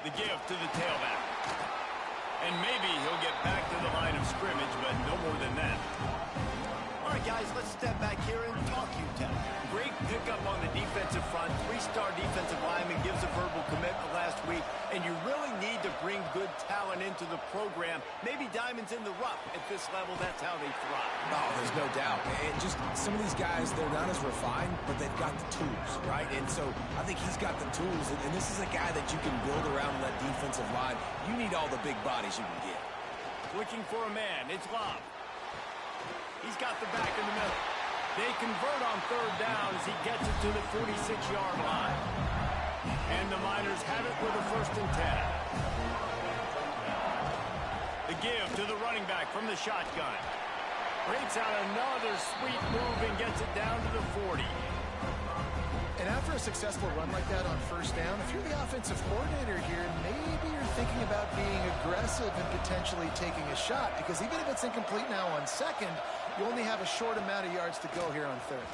The give to the tailback. And maybe he'll get back to the line of scrimmage, but no more than that. All right, guys, let's step back here and talk UTEP. Great pickup on the defensive front. Three-star defensive lineman gives a verbal commitment last week, and you really need to bring good talent into the program. Maybe diamonds in the rough. At this level, that's how they thrive. Oh, there's no doubt. And just some of these guys, they're not as refined, but they've got the tools, right? And so I think he's got the tools, and this is a guy that you can build around that defensive line. You need all the big bodies you can get. Looking for a man. It's Lobb. He's got the back in the middle. They convert on third down as he gets it to the 46-yard line. And the Miners have it with a 1st and 10. The give to the running back from the shotgun. Breaks out another sweet move and gets it down to the 40. And after a successful run like that on 1st down, if you're the offensive coordinator here, maybe you're thinking about being aggressive and potentially taking a shot, because even if it's incomplete now on 2nd, you only have a short amount of yards to go here on 3rd.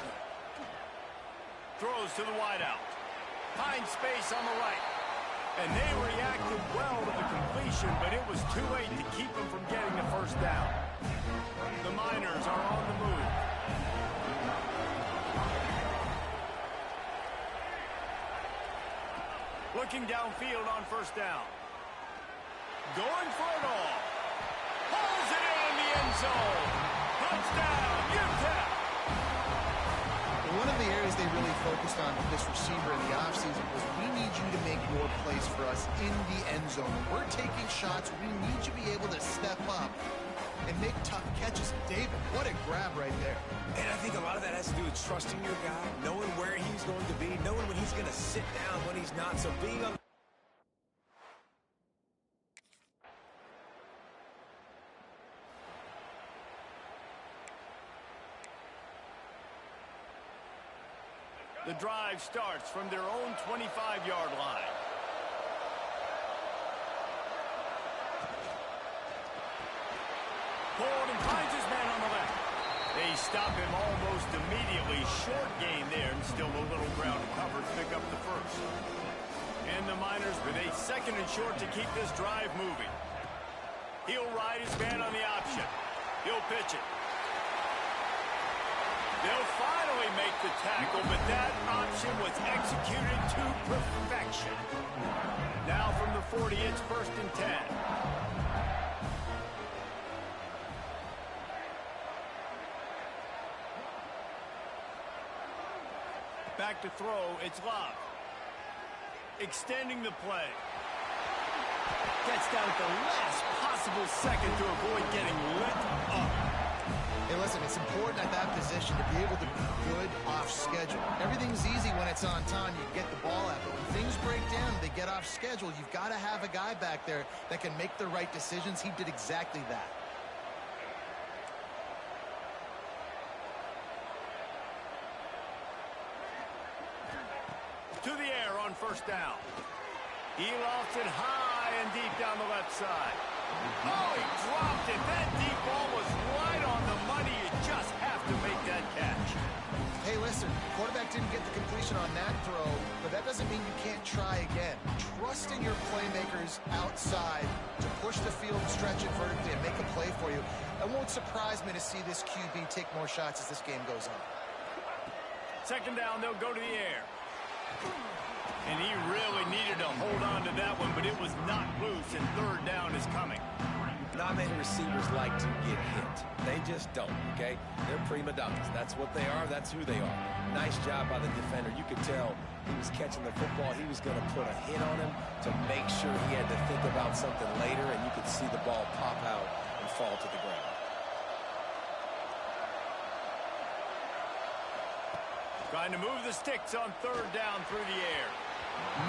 Throws to the wideout. Finds space on the right. And they reacted well to the completion, but it was too late to keep them from getting the 1st down. The Miners are on the move. Looking downfield on 1st down. Going for it all. Pulls it in the end zone. Touchdown, UTEP! One of the areas they really focused on with this receiver in the offseason was, we need you to make more plays for us in the end zone. We're taking shots. We need you to be able to step up and make tough catches. David, what a grab right there. And I think a lot of that has to do with trusting your guy, knowing where he's going to be, knowing when he's going to sit down, when he's not. So being on... The drive starts from their own 25-yard line. Pulled and finds his man on the left. They stop him almost immediately. Short gain there, and still a little ground to cover to pick up the 1st. And the Miners with a 2nd and short to keep this drive moving. He'll ride his man on the option. He'll pitch it. They'll finally make the tackle, but that option was executed to perfection. Now from the 40, it's 1st and 10. Back to throw, it's Lobb. Extending the play. Gets down at the last possible second to avoid getting lit up. Hey, listen, it's important at that position to be able to be good off schedule. Everything's easy when it's on time. You get the ball out. But when things break down, they get off schedule. You've got to have a guy back there that can make the right decisions. He did exactly that. To the air on 1st down. He lofts it high and deep down the left side. Oh, he dropped it. That deep ball was right on the money. You just have to make that catch. Hey, listen, quarterback didn't get the completion on that throw, but that doesn't mean you can't try again. Trust in your playmakers outside to push the field, stretch it vertically, and make a play for you. It won't surprise me to see this QB take more shots as this game goes on. 2nd down, they'll go to the air. And he really needed to hold on to that one, but it was not loose, and 3rd down is coming. Not many receivers like to get hit. They just don't, okay? They're prima donnas. That's what they are. That's who they are. Nice job by the defender. You could tell he was catching the football. He was going to put a hit on him to make sure he had to think about something later, and you could see the ball pop out and fall to the ground. Trying to move the sticks on 3rd down through the air.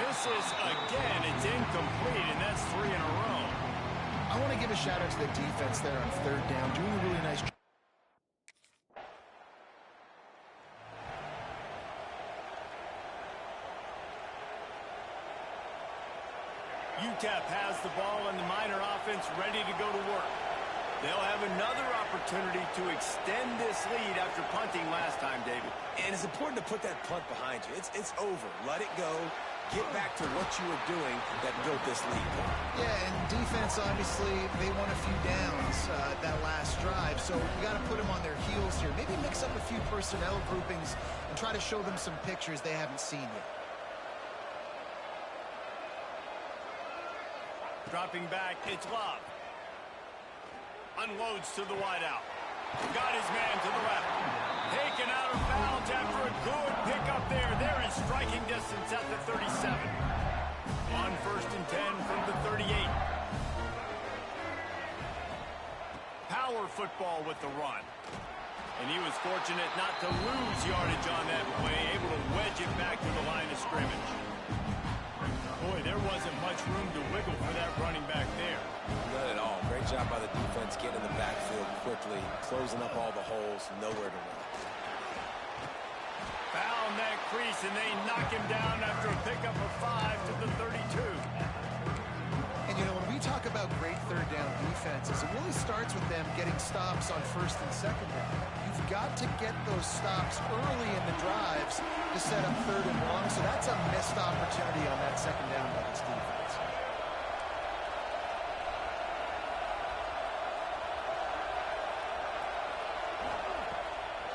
Misses again. It's incomplete, and that's 3 in a row. I want to give a shout-out to the defense there on 3rd down, doing a really nice job. UTEP has the ball, and the Miner offense ready to go to work. They'll have another opportunity to extend this lead after punting last time, David. And it's important to put that punt behind you. It's over. Let it go. get back to what you were doing that built this lead. Yeah, and defense, obviously, they won a few downs that last drive, so you got to put them on their heels here. Maybe mix up a few personnel groupings and try to show them some pictures they haven't seen yet. Dropping back, it's Love. Unloads to the wideout. Got his man to the left. Taken out of bounds after a good pickup there. They're in striking distance at the 37. On 1st and 10 from the 38. Power football with the run. And he was fortunate not to lose yardage on that play, able to wedge it back to the line of scrimmage. Boy, there wasn't much room to wiggle for that running back there. Not at all. Great job by the defense getting in the backfield quickly, closing up all the holes, nowhere to run. Found that crease, and they knock him down after a pickup of 5 to the 32. And, you know, when we talk about great third down defenses, it really starts with them getting stops on 1st and 2nd down. You've got to get those stops early in the drives to set up 3rd and long, so that's a missed opportunity on that 2nd down by this defense.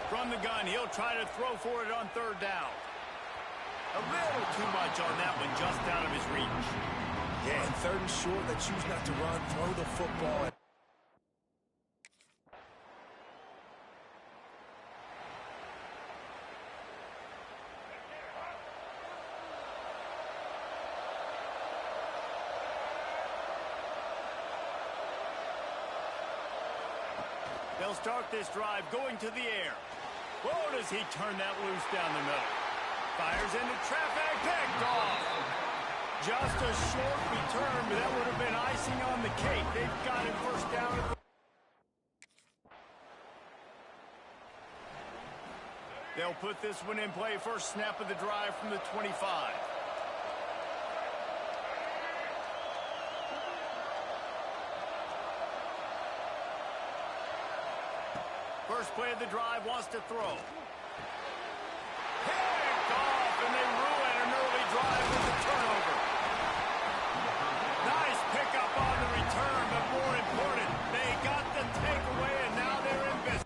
From the gun, he'll try to throw for it on 3rd down. A little too much on that one, just out of his reach. Yeah, and 3rd and short, they choose not to run, throw the football. They'll start this drive going to the air. Whoa, does he turn that loose down the middle. Fires into traffic, picked off. Just a short return, but that would have been icing on the cake. They've got it 1st down. They'll put this one in play. 1st snap of the drive from the 25. First play of the drive, wants to throw. Picked off, and they ruin an early drive with the turnover. Nice pickup on the return, but more important, they got the takeaway, and now they're in business.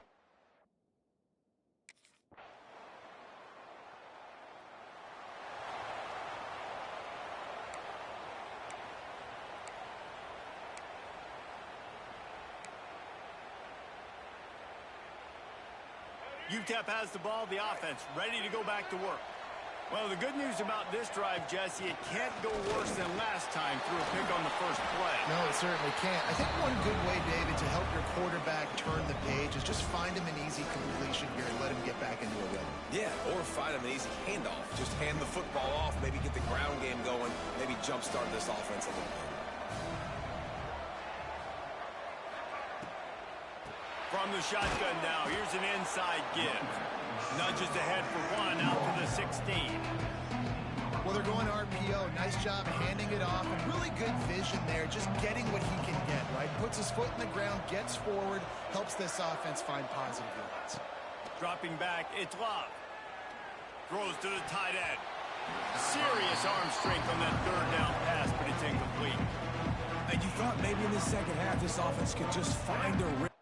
UTEP has the ball, the offense, ready to go back to work. Well, the good news about this drive, Jesse, it can't go worse than last time through a pick on the first play. No, it certainly can't. I think one good way, David, to help your quarterback turn the page is just find him an easy completion here and let him get back into a rhythm. Yeah, or find him an easy handoff. Just hand the football off, maybe get the ground game going, maybe jumpstart this offense a little bit. From the shotgun now, here's an inside give. Nudges ahead for 1 out to the 16. Well, they're going RPO. Nice job handing it off. And really good vision there, just getting what he can get, right? Puts his foot in the ground, gets forward, helps this offense find positive yards. Dropping back, it's Love. Throws to the tight end. Serious arm strength on that 3rd down pass, but it's incomplete. And you thought maybe in the 2nd half this offense could just find a rhythm.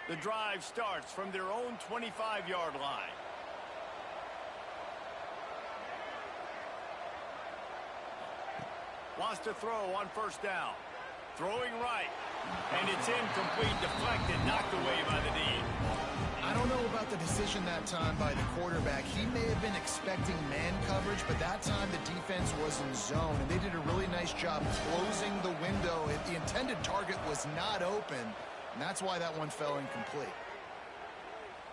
The drive starts from their own 25-yard line. Wants to throw on 1st down. Throwing right. And it's incomplete, deflected, knocked away by the D. I don't know about the decision that time by the quarterback. He may have been expecting man coverage, but that time the defense was in zone, and they did a really nice job closing the window. The intended target was not open, and that's why that one fell incomplete.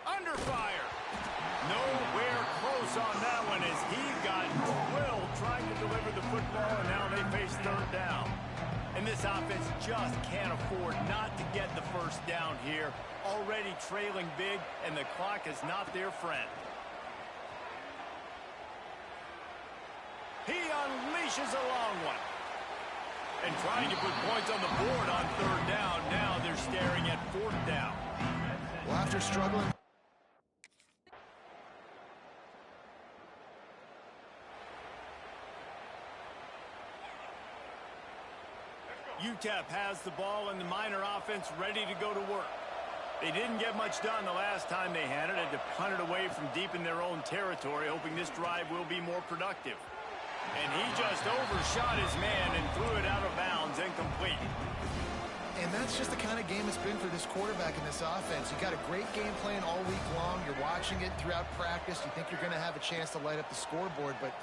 Under fire. Nowhere close on that one as he got drilled trying to deliver the football, and now they face 3rd down. And this offense just can't afford not to get the 1st down here. Already trailing big, and the clock is not their friend. He unleashes a long one. And trying to put points on the board on third down. Now they're staring at fourth down. Well, after struggling. UTEP has the ball and the Miner offense ready to go to work. They didn't get much done the last time they had it. Had to punt it away from deep in their own territory, hoping this drive will be more productive. And he just overshot his man and threw it out of bounds, incomplete. And that's just the kind of game it's been for this quarterback in this offense. You got a great game plan all week long. You're watching it throughout practice. You think you're going to have a chance to light up the scoreboard, but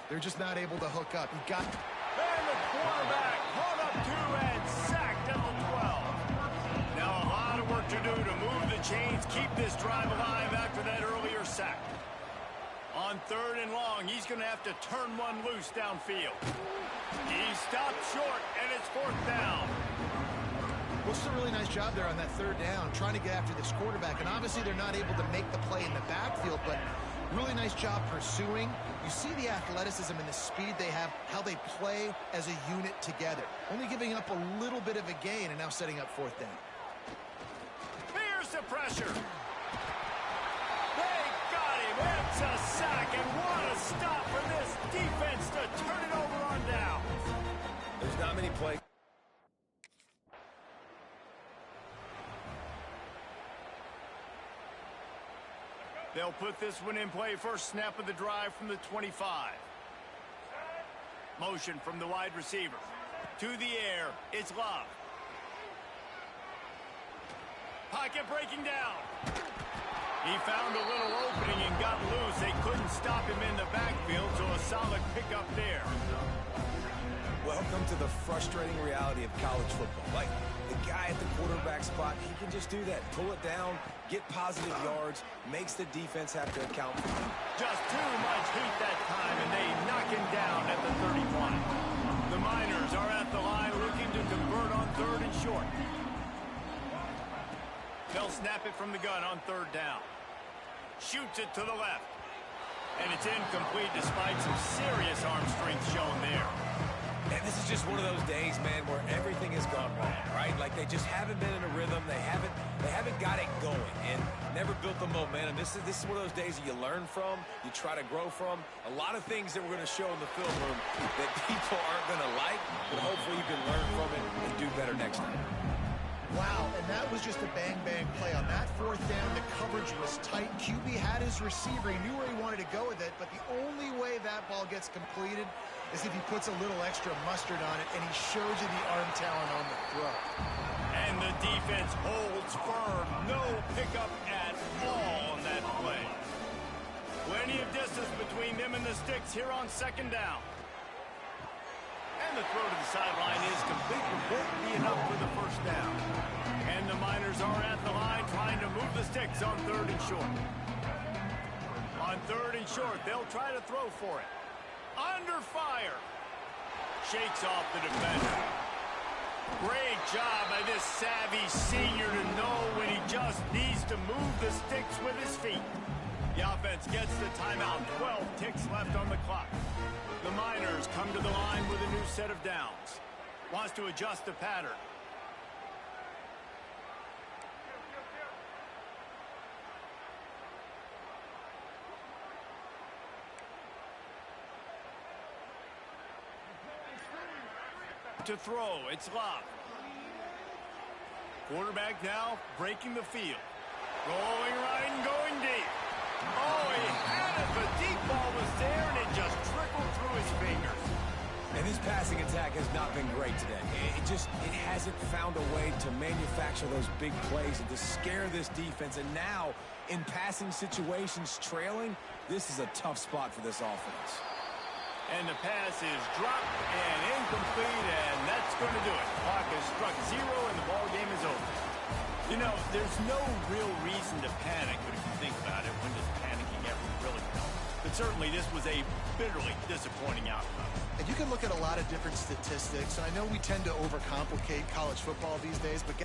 they're just not able to hook up. You got. And the quarterback caught up to and sacked at the 12. Now a lot of work to do to move the chains, keep this drive alive after that earlier sack. On third and long, he's going to have to turn one loose downfield. He stopped short, and it's fourth down. Well, it's a really nice job there on that third down, trying to get after this quarterback. And obviously, they're not able to make the play in the backfield, but really nice job pursuing. You see the athleticism and the speed they have, how they play as a unit together. Only giving up a little bit of a gain and now setting up fourth down. Here's the pressure. They got him. It's a sack, and what a stop for this defense to turn it over on down. There's not many plays. They'll put this one in play. First snap of the drive from the 25. Motion from the wide receiver. To the air, it's Love. Pocket breaking down. He found a little opening and got loose. They couldn't stop him in the backfield, so a solid pickup there. Welcome to the frustrating reality of college football. Like, the guy at the quarterback spot, he can just do that. Pull it down, get positive yards, makes the defense have to account for him. Just too much heat that time, and they knock him down at the 31. The Miners are at the line looking to convert on third and short. They'll snap it from the gun on third down. Shoots it to the left. And it's incomplete despite some serious arm strength shown there. And this is just one of those days, man, where everything has gone wrong, right? Like, they just haven't been in a rhythm. They haven't got it going and never built the momentum. This is one of those days that you learn from, you try to grow from. A lot of things that we're going to show in the film room that people aren't going to like, but hopefully you can learn from it and do better next time. Wow, and that was just a bang-bang play. On that fourth down, the coverage was tight. QB had his receiver. He knew where he wanted to go with it, but the only way that ball gets completed is if he puts a little extra mustard on it, and he shows you the arm talent on the throw. And the defense holds firm. No pickup at all on that play. Plenty of distance between them and the sticks here on second down. And the throw to the sideline is complete, but won't be enough for the first down. And the Miners are at the line trying to move the sticks on third and short. On third and short, they'll try to throw for it. Under fire. Shakes off the defender. Great job by this savvy senior to know when he just needs to move the sticks with his feet. The offense gets the timeout. 12 ticks left on the clock. The Miners come to the line with a new set of downs. Wants to adjust the pattern. To throw, it's Love. Quarterback now breaking the field. Going right and going deep. Oh, he had it. The deep ball was there, and it just trickled through his fingers. And this passing attack has not been great today. It hasn't found a way to manufacture those big plays and to scare this defense. And now, in passing situations, trailing, this is a tough spot for this offense. And the pass is dropped and incomplete, and that's going to do it. Clock has struck zero, and the ball game is over. You know, there's no real reason to panic, but if you think about it, when does panicking ever really help? But certainly this was a bitterly disappointing outcome. And you can look at a lot of different statistics, and I know we tend to overcomplicate college football these days, but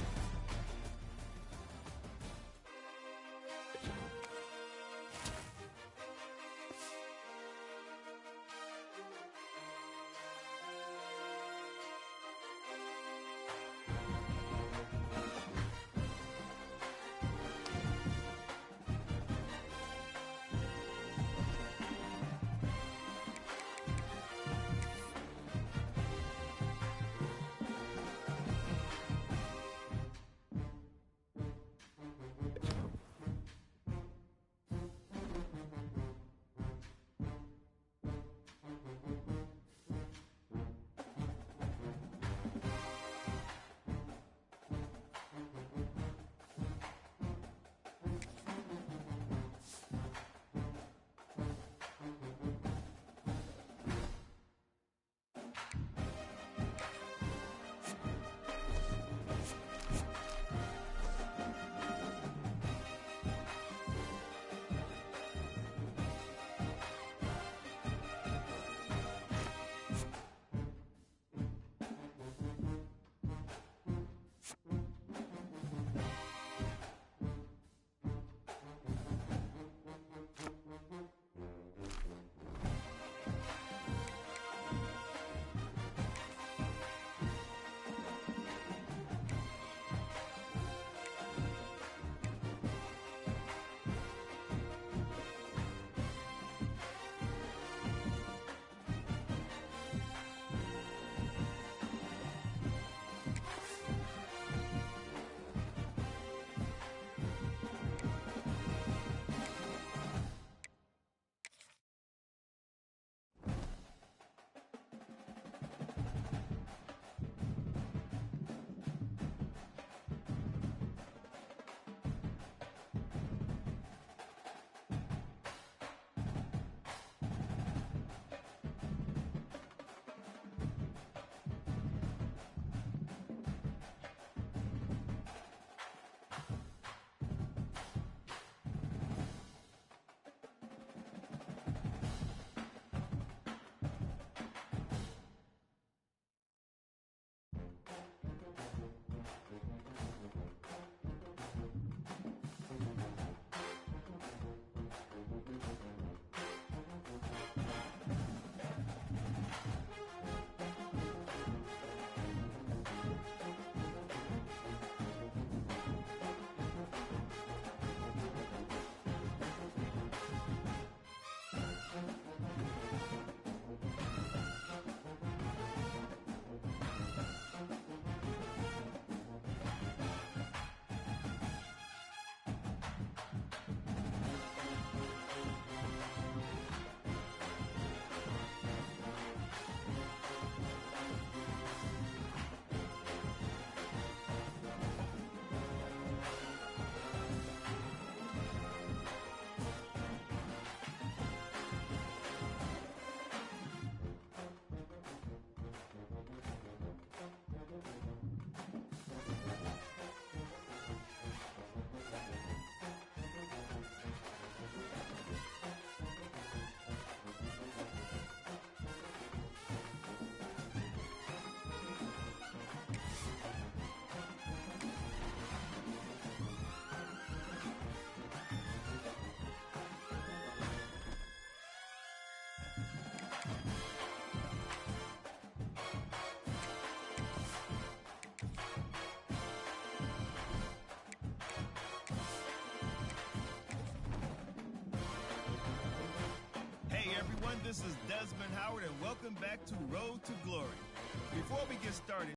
everyone. This is Desmond Howard, and welcome back to Road to Glory. Before we get started,